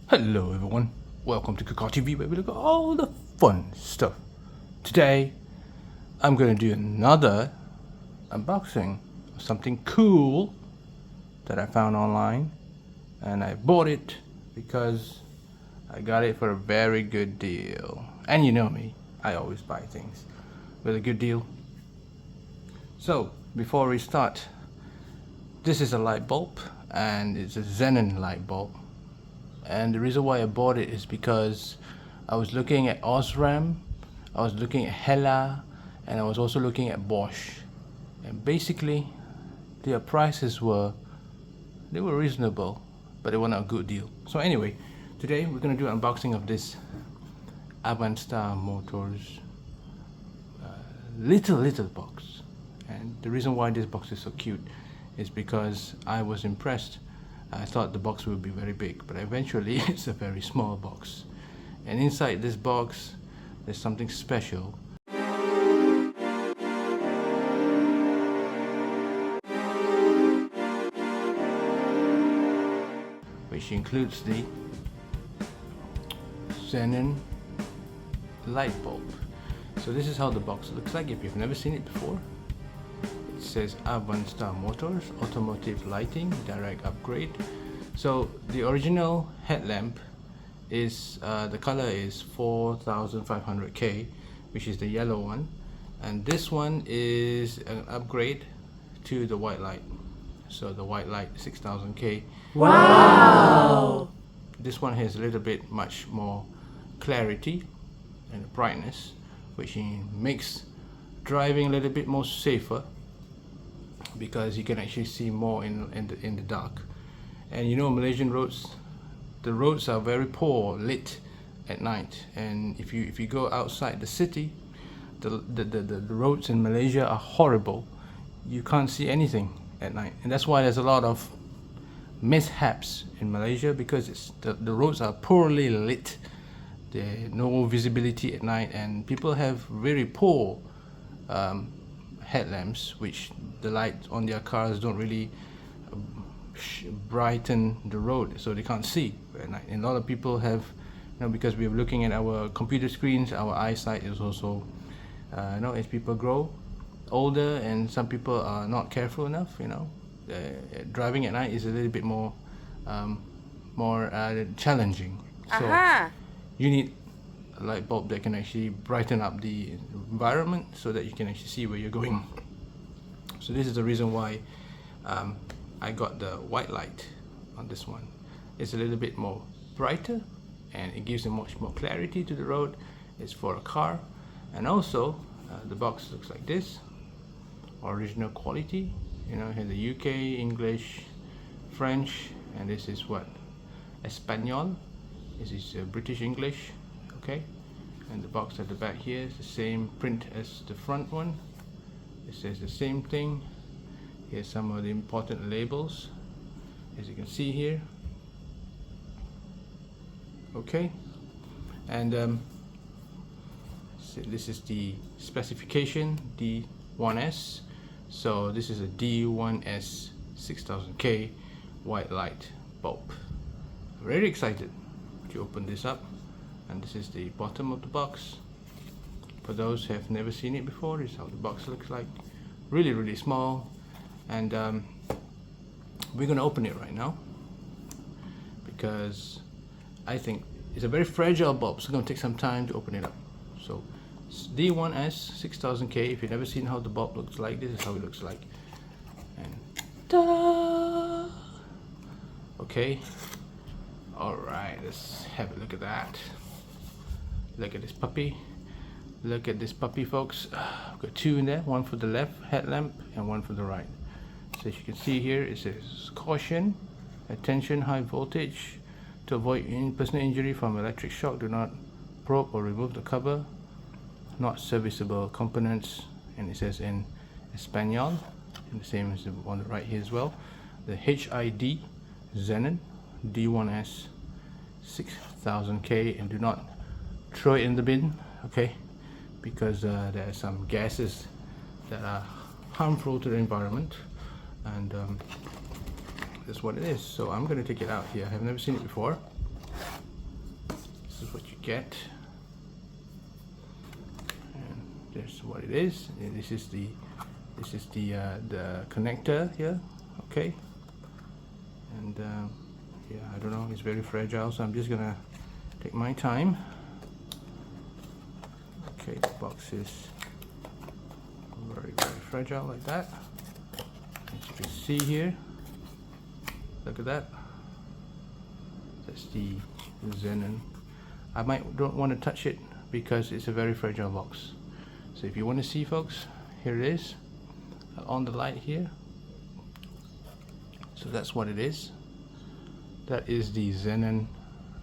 Hello everyone, welcome to Cookout TV where we look at all the fun stuff. Today, I'm going to do another unboxing of something cool that I found online, and I bought it because I got it for a very good deal. And you know me, I always buy things with a good deal. So, before we start, this is a light bulb, and it's a xenon light bulb. And the reason why I bought it is because I was looking at Osram, I was looking at Hella, and I was also looking at Bosch. And basically, their prices were reasonable, but they were not a good deal. So anyway, today we're going to do an unboxing of this AVANSTAR Motors little box. And the reason why this box is so cute is because I was impressed. I thought the box would be very big, but eventually it's a very small box. And inside this box, there's something special. Which includes the xenon light bulb. So this is how the box looks like if you've never seen it before. It says AVANSTAR Motors, Automotive Lighting, Direct Upgrade. So the original headlamp is, the color is 4500K, which is the yellow one. And this one is an upgrade to the white light. So the white light 6000K. Wow! This one has a little bit much more clarity and brightness, which makes driving a little bit more safer, because you can actually see more in the dark. And you know, Malaysian roads, the roads are very poor lit at night, and if you go outside the city, the roads in Malaysia are horrible. You can't see anything at night, and that's why there's a lot of mishaps in Malaysia, because the roads are poorly lit. There's no visibility at night, and people have very poor headlamps, which the light on their cars don't really brighten the road, so they can't see at night. And a lot of people have, because we're looking at our computer screens, our eyesight is also, as people grow older, and some people are not careful enough, driving at night is a little bit more challenging. So you need a light bulb that can actually brighten up the environment so that you can actually see where you're going. So this is the reason why I got the white light on this one. It's a little bit more brighter, and it gives a much more clarity to the road. It's for a car, and also the box looks like this, original quality. It has the UK, English, French, and this is what? Espanol. This is British English, okay? And the box at the back here is the same print as the front one. It says the same thing. Here's some of the important labels, as you can see here. Okay, and so this is the specification, D1S. So this is a D1S 6000K white light bulb. Very excited to open this up, and this is the bottom of the box. For those who have never seen it before, this is how the box looks like. Really small, and we're going to open it right now, because I think it's a very fragile bulb, so it's going to take some time to open it up. So D1S 6000K. If you've never seen how the bulb looks like, this is how it looks like. And ta-da! Okay, alright, let's have a look at that. Look at this puppy. Look at this puppy, folks. I've got two in there, one for the left headlamp and one for the right. So as you can see here, it says caution, attention, high voltage. To avoid personal injury from electric shock, do not probe or remove the cover. Not serviceable components, and it says in Espanol, and the same as the on the right here as well. The HID XENON D1S 6000K, and do not throw it in the bin, okay? Because there are some gases that are harmful to the environment, and that's what it is. So I'm going to take it out here. I've never seen it before. This is what you get, and there's what it is. And this is the connector here, okay. And yeah, I don't know, it's very fragile, so I'm just gonna take my time. Okay, the box is very fragile like that, as you can see here. Look at that. That's the Xenon. I don't want to touch it because it's a very fragile box. So if you want to see, folks, here it is on the light here. So that's what it is. That is the Xenon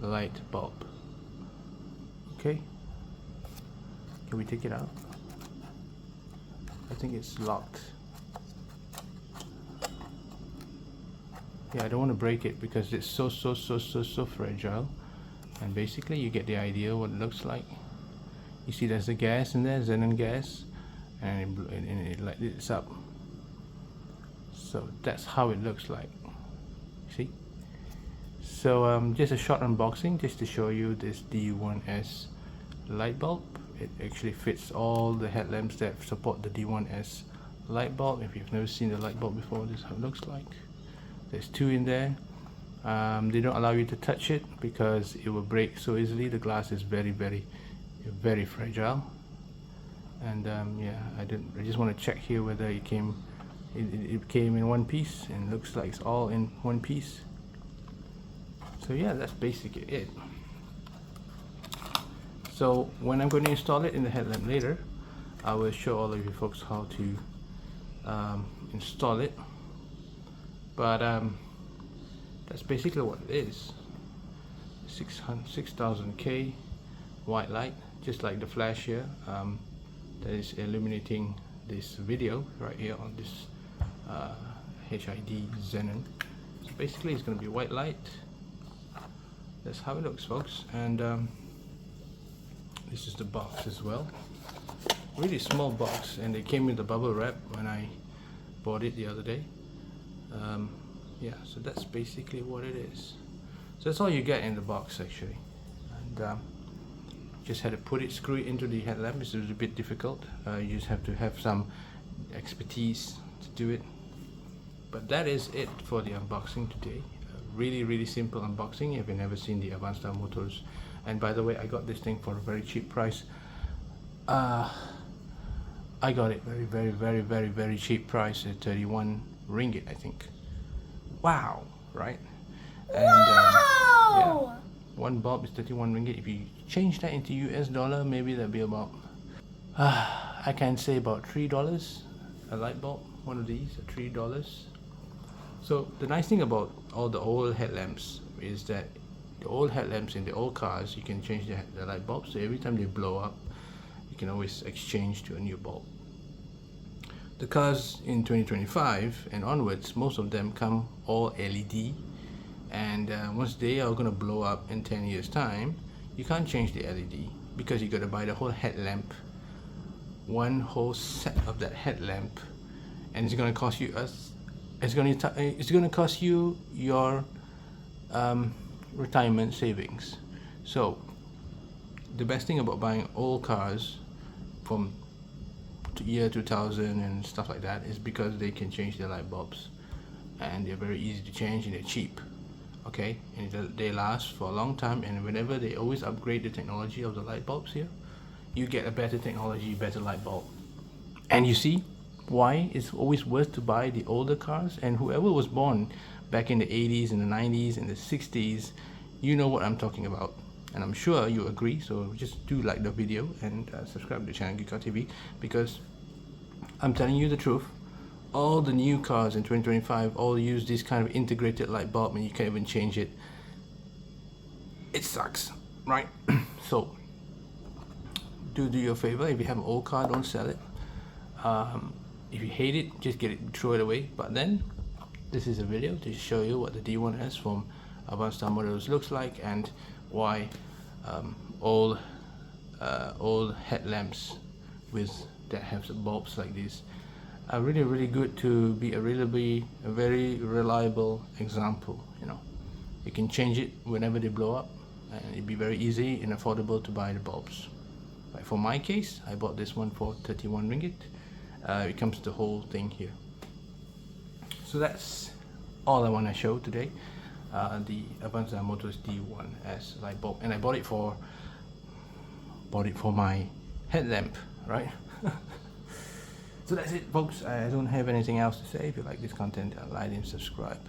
light bulb. Okay, can we take it out? I think it's locked. Yeah, I don't want to break it because it's so fragile. And basically you get the idea what it looks like. You see there's the gas in there, Xenon gas, and it lights up. So that's how it looks like. See? So just a short unboxing just to show you this D1S light bulb. It actually fits all the headlamps that support the D1S light bulb. If you've never seen the light bulb before, this is how it looks like. There's two in there. They don't allow you to touch it because it will break so easily. The glass is very fragile. And yeah, I just want to check here whether it came in one piece, and it looks like it's all in one piece. So yeah, that's basically it. So when I'm going to install it in the headlamp later, I will show all of you folks how to install it. But that's basically what it is. 6000K white light, just like the flash here, that is illuminating this video right here on this HID Xenon. So basically it's going to be white light. That's how it looks, folks. And this is the box as well. Really small box, and it came with the bubble wrap when I bought it the other day. Yeah, so that's basically what it is. So that's all you get in the box actually. And just had to screw it into the headlamp. It's a bit difficult. You just have to have some expertise to do it. But that is it for the unboxing today. Really simple unboxing if you've never seen the AVANSTAR motors. And by the way, I got this thing for a very cheap price. I got it very cheap price at 31 ringgit, I think. Wow, right? And yeah, one bulb is 31 ringgit. If you change that into US dollar, maybe that'd be about I can say about $3 a light bulb. One of these are $3. So the nice thing about all the old headlamps is that the old headlamps in the old cars, you can change the light bulb. So every time they blow up, you can always exchange to a new bulb. The cars in 2025 and onwards, most of them come all LED, and once they are going to blow up in 10 years time, you can't change the LED because you got to buy the whole headlamp, one whole set of that headlamp, and it's going to cost you it's going to cost you your retirement savings. So the best thing about buying old cars from year 2000 and stuff like that is because they can change their light bulbs, and they're very easy to change and they're cheap. Okay, and they last for a long time, and whenever they always upgrade the technology of the light bulbs here, you get a better technology, better light bulb. And you see why it's always worth to buy the older cars. And whoever was born back in the 80s and the 90s and the 60s, you know what I'm talking about, and I'm sure you agree. So just do like the video and subscribe to the channel Geek Out TV, because I'm telling you the truth, all the new cars in 2025 all use this kind of integrated light bulb, and you can't even change it. It sucks, right? So do you a favor. If you have an old car, don't sell it. If you hate it, just throw it away. But then this is a video to show you what the D1S from AVANSTAR models looks like, and why old headlamps that have some bulbs like this are really good to be a very reliable example. You know, you can change it whenever they blow up, and it'd be very easy and affordable to buy the bulbs. Like for my case, I bought this one for 31 ringgit. It comes the whole thing here. So that's all I want to show today. The AVANSTAR Motors D1S light bulb, and I bought it for my headlamp, right? So that's it, folks. I don't have anything else to say. If you like this content, like and subscribe,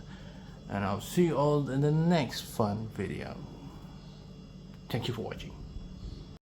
and I'll see you all in the next fun video. Thank you for watching.